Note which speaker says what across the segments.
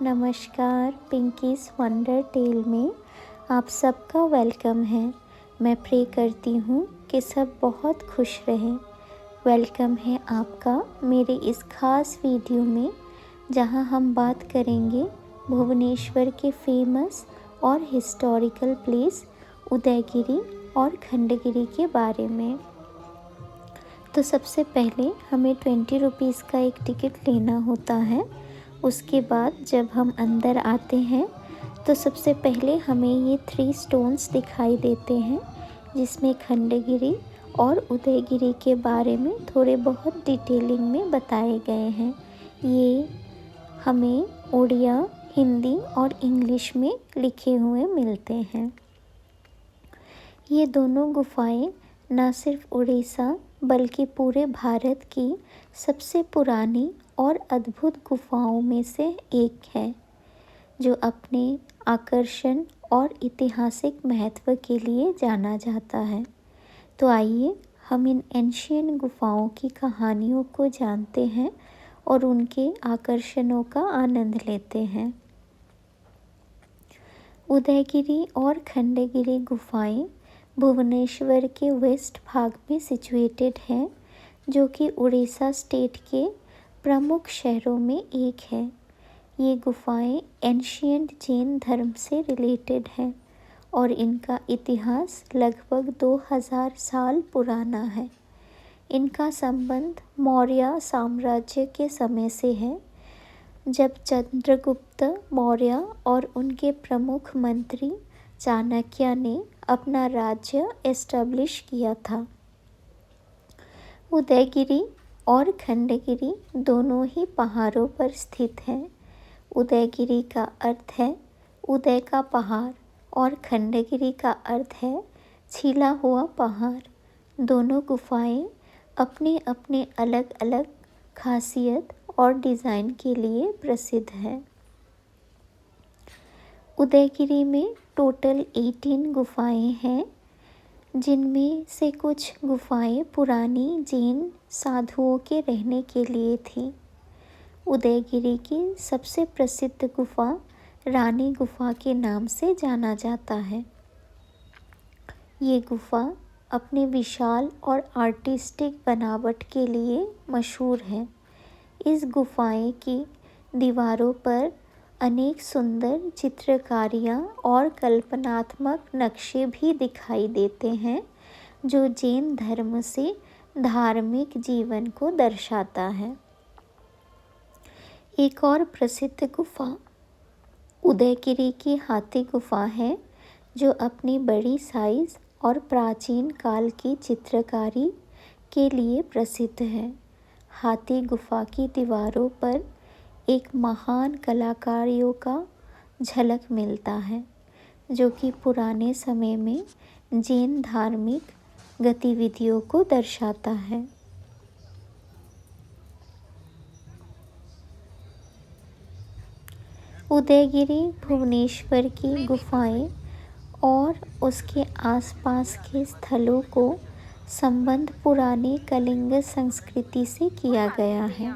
Speaker 1: नमस्कार, पिंकीज़ wonder tell में आप सबका वेलकम है। मैं प्रे करती हूँ कि सब बहुत खुश रहें। वेलकम है आपका मेरे इस खास वीडियो में, जहाँ हम बात करेंगे भुवनेश्वर के फेमस और हिस्टोरिकल प्लेस उदयगिरी और खंडगिरी के बारे में। तो सबसे पहले हमें 20 रुपीज़ का एक टिकट लेना होता है। उसके बाद जब हम अंदर आते हैं तो सबसे पहले हमें ये 3 स्टोन्स दिखाई देते हैं, जिसमें खंडगिरी और उदयगिरी के बारे में थोड़े बहुत डिटेलिंग में बताए गए हैं। ये हमें उड़िया, हिंदी और इंग्लिश में लिखे हुए मिलते हैं। ये दोनों गुफाएं न सिर्फ उड़ीसा बल्कि पूरे भारत की सबसे पुरानी और अद्भुत गुफाओं में से एक है, जो अपने आकर्षण और ऐतिहासिक महत्व के लिए जाना जाता है। तो आइए हम इन एंशियंट गुफाओं की कहानियों को जानते हैं और उनके आकर्षणों का आनंद लेते हैं। उदयगिरी और खंडगिरी गुफाएं भुवनेश्वर के वेस्ट भाग में सिचुएटेड हैं, जो कि उड़ीसा स्टेट के प्रमुख शहरों में एक है। ये गुफाएं एंशियंट जैन धर्म से रिलेटेड हैं और इनका इतिहास लगभग 2000 साल पुराना है। इनका संबंध मौर्य साम्राज्य के समय से है, जब चंद्रगुप्त मौर्य और उनके प्रमुख मंत्री चाणक्य ने अपना राज्य एस्टेब्लिश किया था। उदयगिरी और खंडगिरी दोनों ही पहाड़ों पर स्थित हैं। उदयगिरी का अर्थ है उदय का पहाड़ और खंडगिरी का अर्थ है छिला हुआ पहाड़। दोनों गुफाएं अपने अपने अलग अलग खासियत और डिज़ाइन के लिए प्रसिद्ध हैं। उदयगिरी में टोटल 18 गुफाएं हैं, जिनमें से कुछ गुफाएं पुरानी जैन साधुओं के रहने के लिए थी। उदयगिरी की सबसे प्रसिद्ध गुफा रानी गुफा के नाम से जाना जाता है। ये गुफा अपने विशाल और आर्टिस्टिक बनावट के लिए मशहूर है। इस गुफाएं की दीवारों पर अनेक सुंदर चित्रकारियाँ और कल्पनात्मक नक्शे भी दिखाई देते हैं, जो जैन धर्म से धार्मिक जीवन को दर्शाता है। एक और प्रसिद्ध गुफा उदयगिरी की हाथी गुफा है, जो अपनी बड़ी साइज और प्राचीन काल की चित्रकारी के लिए प्रसिद्ध है। हाथी गुफा की दीवारों पर एक महान कलाकारियों का झलक मिलता है, जो कि पुराने समय में जैन धार्मिक गतिविधियों को दर्शाता है। उदयगिरी भुवनेश्वर की गुफाएं और उसके आसपास के स्थलों को संबंध पुराने कलिंग संस्कृति से किया गया है।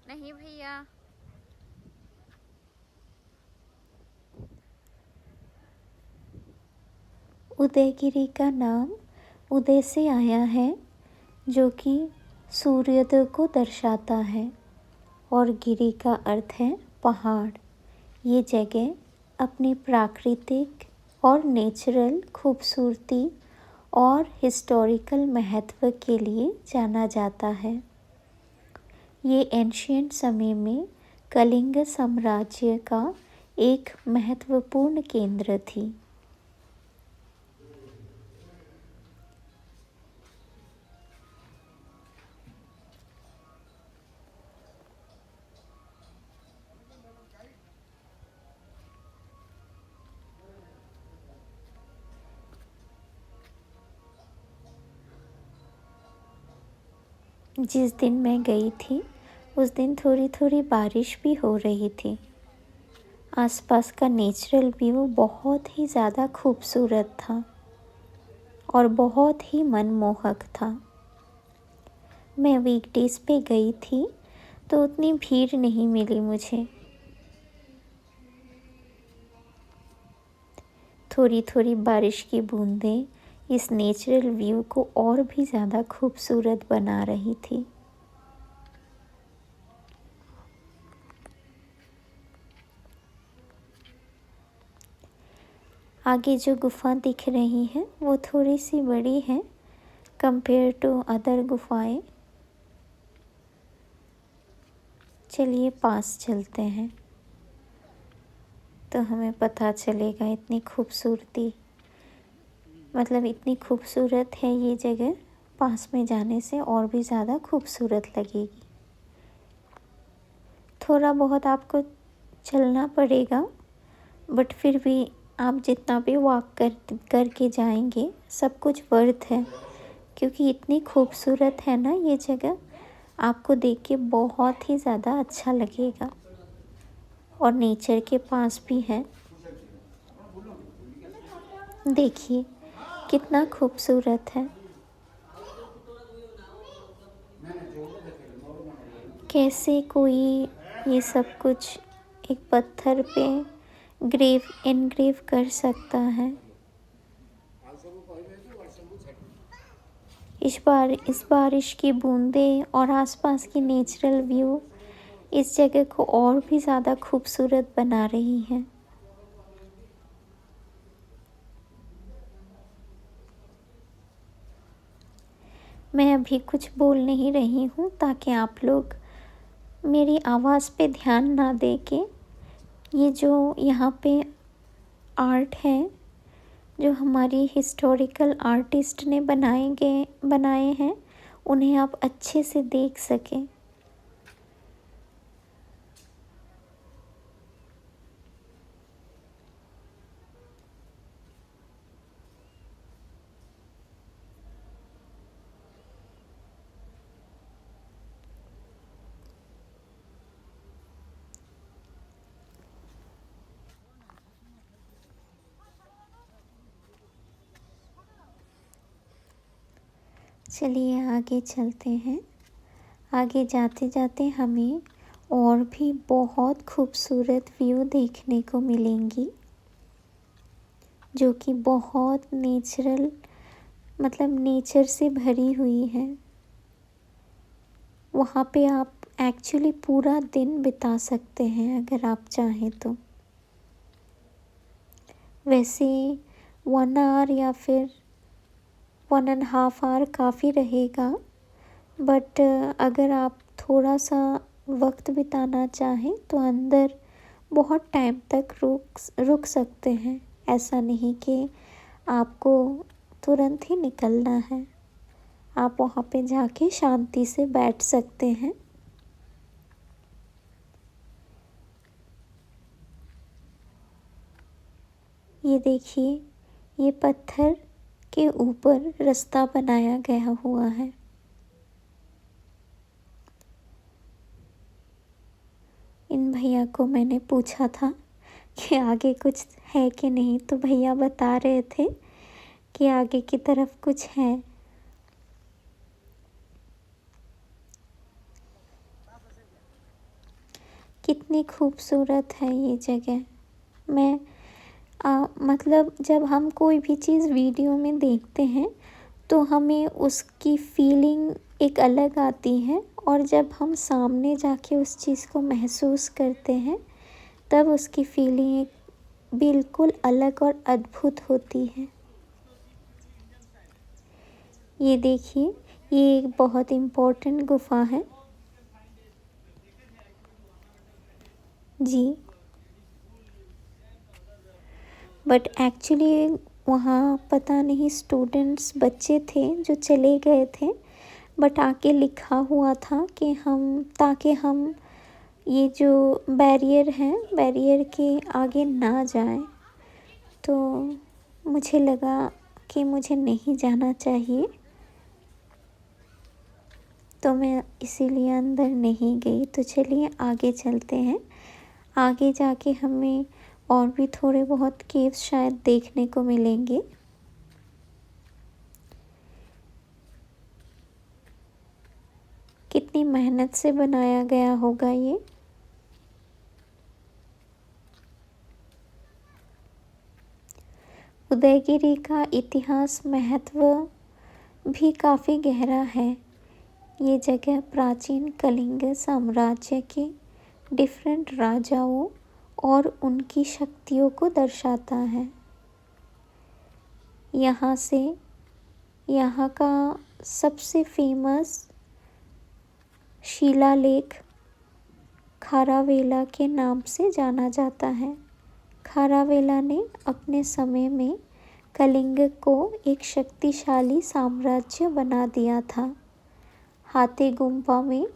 Speaker 2: नहीं भैया।
Speaker 1: उदयगिरी का नाम उदय से आया है, जो कि सूर्योदय को दर्शाता है, और गिरी का अर्थ है पहाड़। ये जगह अपनी प्राकृतिक और नेचुरल खूबसूरती और हिस्टोरिकल महत्व के लिए जाना जाता है। ये एंशियंट समय में कलिंग साम्राज्य का एक महत्वपूर्ण केंद्र थी। जिस दिन मैं गई थी उस दिन थोड़ी थोड़ी बारिश भी हो रही थी। आसपास का नेचुरल व्यू बहुत ही ज़्यादा खूबसूरत था और बहुत ही मनमोहक था। मैं वीकडेज़ पे गई थी तो उतनी भीड़ नहीं मिली मुझे। थोड़ी थोड़ी बारिश की बूंदें इस नेचुरल व्यू को और भी ज़्यादा खूबसूरत बना रही थी। आगे जो गुफ़ा दिख रही है वो थोड़ी सी बड़ी है कंपेयर टू अदर गुफ़ाएं। चलिए पास चलते हैं तो हमें पता चलेगा। इतनी खूबसूरती, मतलब इतनी खूबसूरत है ये जगह, पास में जाने से और भी ज़्यादा खूबसूरत लगेगी। थोड़ा बहुत आपको चलना पड़ेगा, बट फिर भी आप जितना भी वॉक करके जाएंगे सब कुछ वर्थ है, क्योंकि इतनी खूबसूरत है ना ये जगह। आपको देख के बहुत ही ज़्यादा अच्छा लगेगा और नेचर के पास भी है। देखिए कितना खूबसूरत है, कैसे कोई ये सब कुछ एक पत्थर पे एनग्रेव कर सकता है। इस बारिश की बूंदें और आसपास की नेचुरल व्यू इस जगह को और भी ज़्यादा खूबसूरत बना रही है। मैं अभी कुछ बोल नहीं रही हूँ ताकि आप लोग मेरी आवाज़ पे ध्यान ना दे के ये जो यहाँ पे आर्ट है, जो हमारी हिस्टोरिकल आर्टिस्ट ने बनाए हैं, उन्हें आप अच्छे से देख सकें। चलिए आगे चलते हैं। आगे जाते जाते हमें और भी बहुत खूबसूरत व्यू देखने को मिलेंगी, जो कि बहुत नेचुरल, मतलब नेचर से भरी हुई है। वहाँ पे आप एक्चुअली पूरा दिन बिता सकते हैं अगर आप चाहें तो। वैसे 1 आवर या फिर 1.5 आवर काफ़ी रहेगा, बट अगर आप थोड़ा सा वक्त बिताना चाहें तो अंदर बहुत टाइम तक रुक सकते हैं। ऐसा नहीं कि आपको तुरंत ही निकलना है, आप वहाँ पे जाके शांति से बैठ सकते हैं। ये देखिए, ये पत्थर के ऊपर रास्ता बनाया गया हुआ है। इन भैया को मैंने पूछा था कि आगे कुछ है कि नहीं, तो भैया बता रहे थे कि आगे की तरफ कुछ है। कितनी खूबसूरत है ये जगह। मैं मतलब जब हम कोई भी चीज़ वीडियो में देखते हैं तो हमें उसकी फीलिंग एक अलग आती है, और जब हम सामने जाके उस चीज़ को महसूस करते हैं तब उसकी फीलिंग एक बिल्कुल अलग और अद्भुत होती है। ये देखिए, ये एक बहुत इम्पोर्टेंट गुफ़ा है जी, बट एक्चुअली वहाँ पता नहीं स्टूडेंट्स बच्चे थे जो चले गए थे, बट आके लिखा हुआ था कि ताकि हम ये जो बैरियर है, बैरियर के आगे ना जाएं। तो मुझे लगा कि मुझे नहीं जाना चाहिए, तो मैं इसीलिए अंदर नहीं गई। तो चलिए आगे चलते हैं। आगे जाके हमें और भी थोड़े बहुत केव्स शायद देखने को मिलेंगे। कितनी मेहनत से बनाया गया होगा ये। उदयगिरी का इतिहास महत्व भी काफ़ी गहरा है। ये जगह प्राचीन कलिंग साम्राज्य के डिफरेंट राजाओं और उनकी शक्तियों को दर्शाता है। यहाँ का सबसे फेमस शिलालेख खारावेला के नाम से जाना जाता है। खारावेला ने अपने समय में कलिंग को एक शक्तिशाली साम्राज्य बना दिया था। हाथे गुम्फा में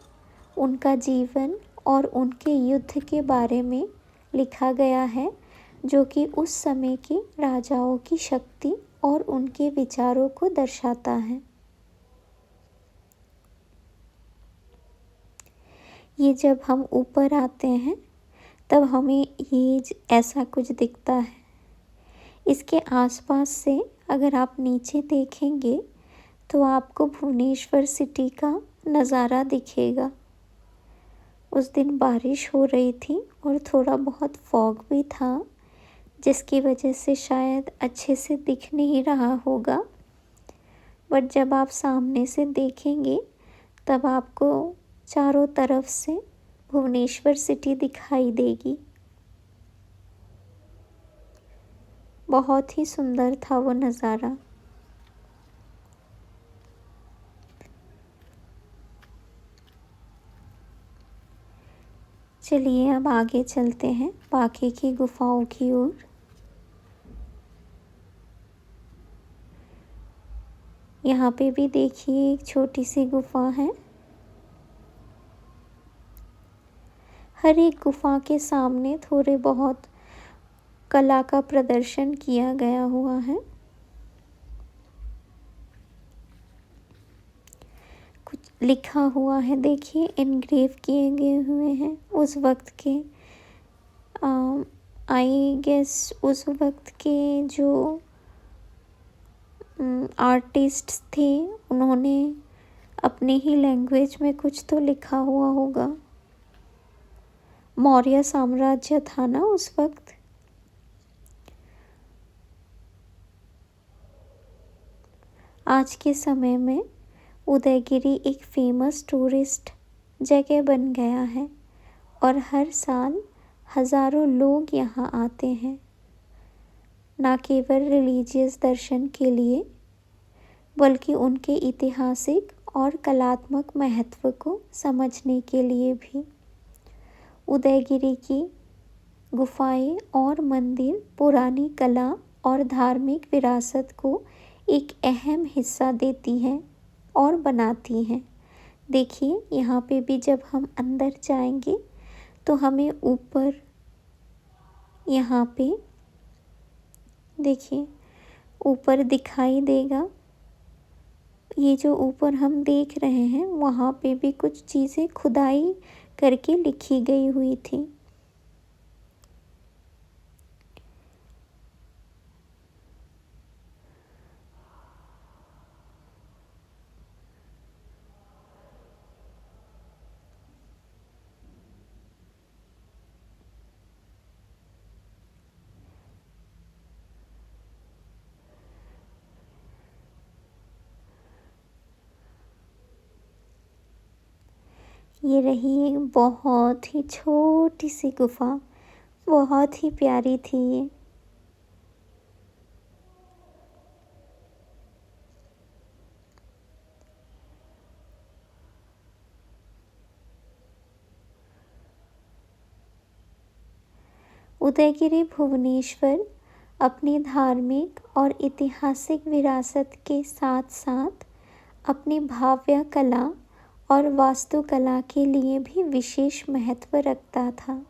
Speaker 1: उनका जीवन और उनके युद्ध के बारे में लिखा गया है, जो कि उस समय के राजाओं की शक्ति और उनके विचारों को दर्शाता है। ये जब हम ऊपर आते हैं तब हमें ये ऐसा कुछ दिखता है। इसके आसपास से अगर आप नीचे देखेंगे तो आपको भुवनेश्वर सिटी का नज़ारा दिखेगा। उस दिन बारिश हो रही थी और थोड़ा बहुत फॉग भी था, जिसकी वजह से शायद अच्छे से दिख नहीं रहा होगा। बट जब आप सामने से देखेंगे तब आपको चारों तरफ से भुवनेश्वर सिटी दिखाई देगी। बहुत ही सुंदर था वो नज़ारा। चलिए अब आगे चलते हैं बाकी की गुफाओं की ओर। यहाँ पे भी देखिए एक छोटी सी गुफा है। हर एक गुफा के सामने थोड़े बहुत कला का प्रदर्शन किया गया हुआ है। कुछ लिखा हुआ है, देखिए इनग्रेव किए गए हुए हैं उस वक्त के। आई गेस उस वक्त के जो आर्टिस्ट थे उन्होंने अपने ही लैंग्वेज में कुछ तो लिखा हुआ होगा। मौर्य साम्राज्य था ना उस वक्त। आज के समय में उदयगिरी एक फेमस टूरिस्ट जगह बन गया है और हर साल हज़ारों लोग यहाँ आते हैं, ना केवल रिलीजियस दर्शन के लिए बल्कि उनके ऐतिहासिक और कलात्मक महत्व को समझने के लिए भी। उदयगिरी की गुफाएं और मंदिर पुरानी कला और धार्मिक विरासत को एक अहम हिस्सा देती हैं और बनाती हैं। देखिए यहाँ पे भी जब हम अंदर जाएंगे तो हमें ऊपर यहाँ पे देखिए ऊपर दिखाई देगा। ये जो ऊपर हम देख रहे हैं वहाँ पे भी कुछ चीज़ें खुदाई करके लिखी गई हुई थी। ये रही एक बहुत ही छोटी सी गुफा, बहुत ही प्यारी थी ये। उदयगिरी भुवनेश्वर अपनी धार्मिक और ऐतिहासिक विरासत के साथ साथ अपनी भाव्य कला और वास्तुकला के लिए भी विशेष महत्व रखता था।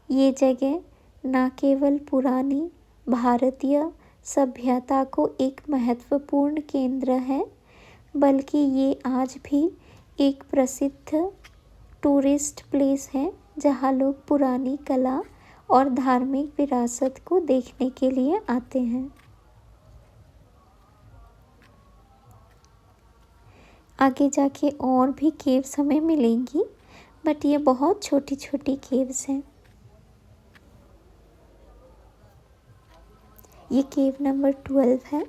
Speaker 1: ये जगह न केवल पुरानी भारतीय सभ्यता को एक महत्वपूर्ण केंद्र है, बल्कि ये आज भी एक प्रसिद्ध टूरिस्ट प्लेस है जहाँ लोग पुरानी कला और धार्मिक विरासत को देखने के लिए आते हैं। आगे जाके और भी केव्स हमें मिलेंगी, बट ये बहुत छोटी छोटी केव्स हैं। ये केव नंबर 12 है।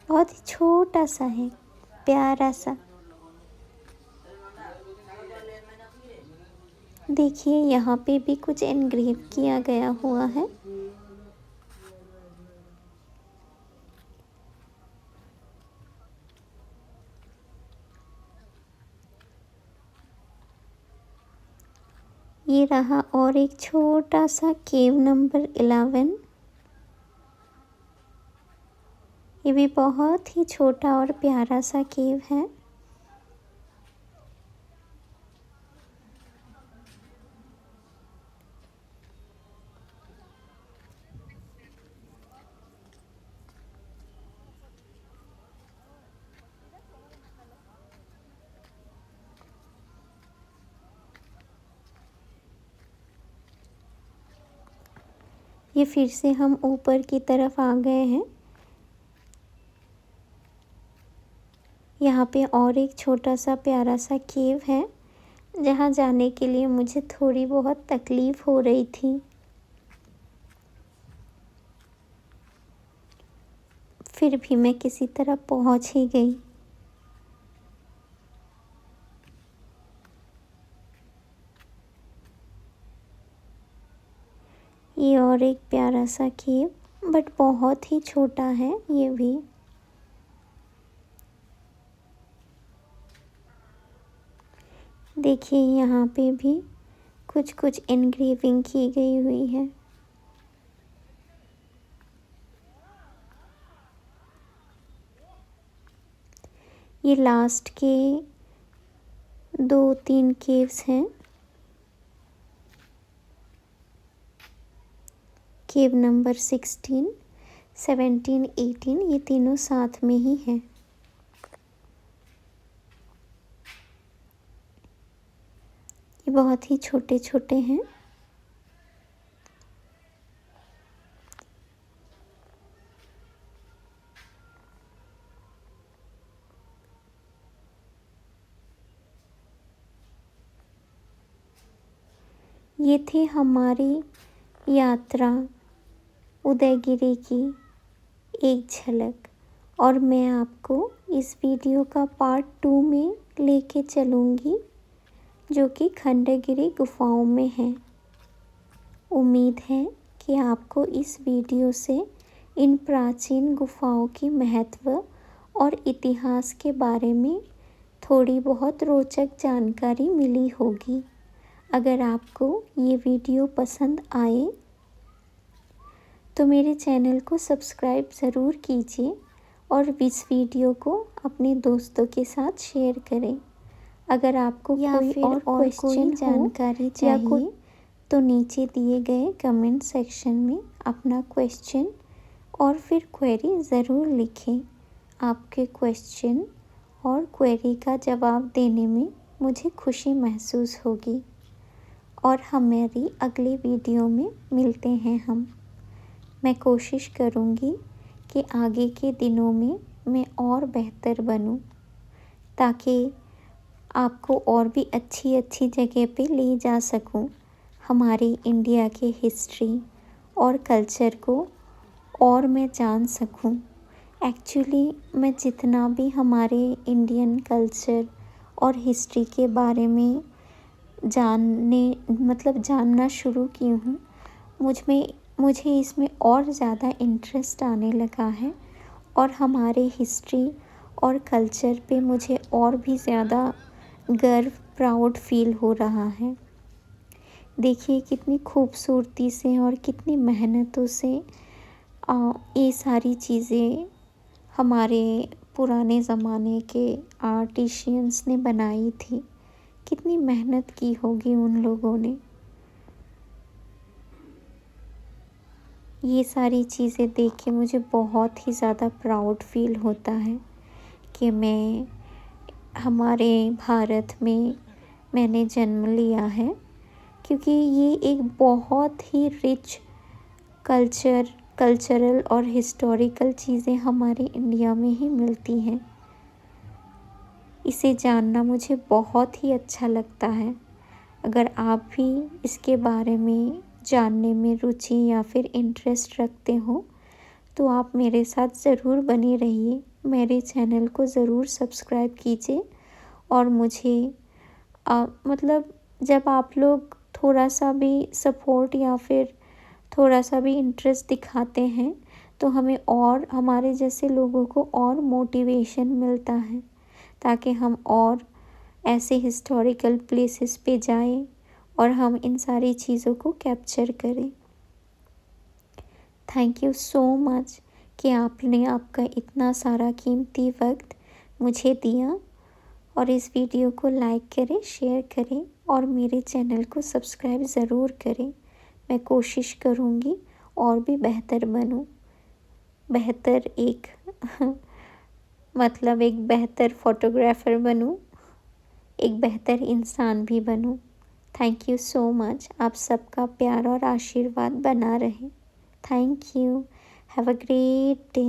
Speaker 1: बहुत ही छोटा सा है, प्यारा सा। देखिए यहाँ पे भी कुछ एनग्रेव किया गया हुआ है। ये रहा और एक छोटा सा केव नंबर 11। ये भी बहुत ही छोटा और प्यारा सा केव है। ये फिर से हम ऊपर की तरफ आ गए हैं। यहाँ पे और एक छोटा सा प्यारा सा केव है जहाँ जाने के लिए मुझे थोड़ी बहुत तकलीफ़ हो रही थी। फिर भी मैं किसी तरह पहुँच ही गई। ये और एक प्यारा सा केव, बट बहुत ही छोटा है ये भी। देखिए यहाँ पे भी कुछ कुछ एनग्रेविंग की गई हुई है। ये लास्ट के 2-3 केव्स हैं। केव नंबर 16, 17, 18 ये तीनों साथ में ही हैं। ये बहुत ही छोटे छोटे हैं। ये थी हमारी यात्रा उदयगिरि की एक झलक, और मैं आपको इस वीडियो का पार्ट 2 में लेके चलूँगी जो कि खंडगिरी गुफाओं में है। उम्मीद है कि आपको इस वीडियो से इन प्राचीन गुफाओं की महत्व और इतिहास के बारे में थोड़ी बहुत रोचक जानकारी मिली होगी। अगर आपको ये वीडियो पसंद आए तो मेरे चैनल को सब्सक्राइब ज़रूर कीजिए और इस वीडियो को अपने दोस्तों के साथ शेयर करें। अगर आपको कोई और क्वेश्चन जानकारी चाहिए तो नीचे दिए गए कमेंट सेक्शन में अपना क्वेश्चन और फिर क्वेरी ज़रूर लिखें। आपके क्वेश्चन और क्वेरी का जवाब देने में मुझे खुशी महसूस होगी। और हमारी अगले वीडियो में मिलते हैं हम। मैं कोशिश करूँगी कि आगे के दिनों में मैं और बेहतर बनूँ, ताकि आपको और भी अच्छी अच्छी जगह पे ले जा सकूं। हमारी इंडिया के हिस्ट्री और कल्चर को और मैं जान सकूं। एक्चुअली मैं जितना भी हमारे इंडियन कल्चर और हिस्ट्री के बारे में जानना शुरू की हूँ, मुझे इसमें और ज़्यादा इंटरेस्ट आने लगा है और हमारे हिस्ट्री और कल्चर पे मुझे और भी ज़्यादा गर्व प्राउड फील हो रहा है। देखिए कितनी खूबसूरती से और कितनी मेहनतों से ये सारी चीज़ें हमारे पुराने ज़माने के आर्टिशियंस ने बनाई थी। कितनी मेहनत की होगी उन लोगों ने। ये सारी चीज़ें देख के मुझे बहुत ही ज़्यादा प्राउड फील होता है कि मैं हमारे भारत में मैंने जन्म लिया है, क्योंकि ये एक बहुत ही रिच कल्चरल और हिस्टोरिकल चीज़ें हमारे इंडिया में ही मिलती हैं। इसे जानना मुझे बहुत ही अच्छा लगता है। अगर आप भी इसके बारे में जानने में रुचि या फिर इंटरेस्ट रखते हो तो आप मेरे साथ ज़रूर बने रहिए। मेरे चैनल को ज़रूर सब्सक्राइब कीजिए और मुझे मतलब जब आप लोग थोड़ा सा भी सपोर्ट या फिर थोड़ा सा भी इंटरेस्ट दिखाते हैं तो हमें और हमारे जैसे लोगों को और मोटिवेशन मिलता है, ताकि हम और ऐसे हिस्टोरिकल प्लेसेस पे जाएं और हम इन सारी चीज़ों को कैप्चर करें। थैंक यू सो मच कि आपने आपका इतना सारा कीमती वक्त मुझे दिया, और इस वीडियो को लाइक करें, शेयर करें और मेरे चैनल को सब्सक्राइब ज़रूर करें। मैं कोशिश करूँगी और भी बेहतर बनूँ, बेहतर एक मतलब एक बेहतर फ़ोटोग्राफ़र बनूँ, एक बेहतर इंसान भी बनूँ। Thank you so much. आप सबका प्यार और आशीर्वाद बना रहे। Thank you. Have a great day.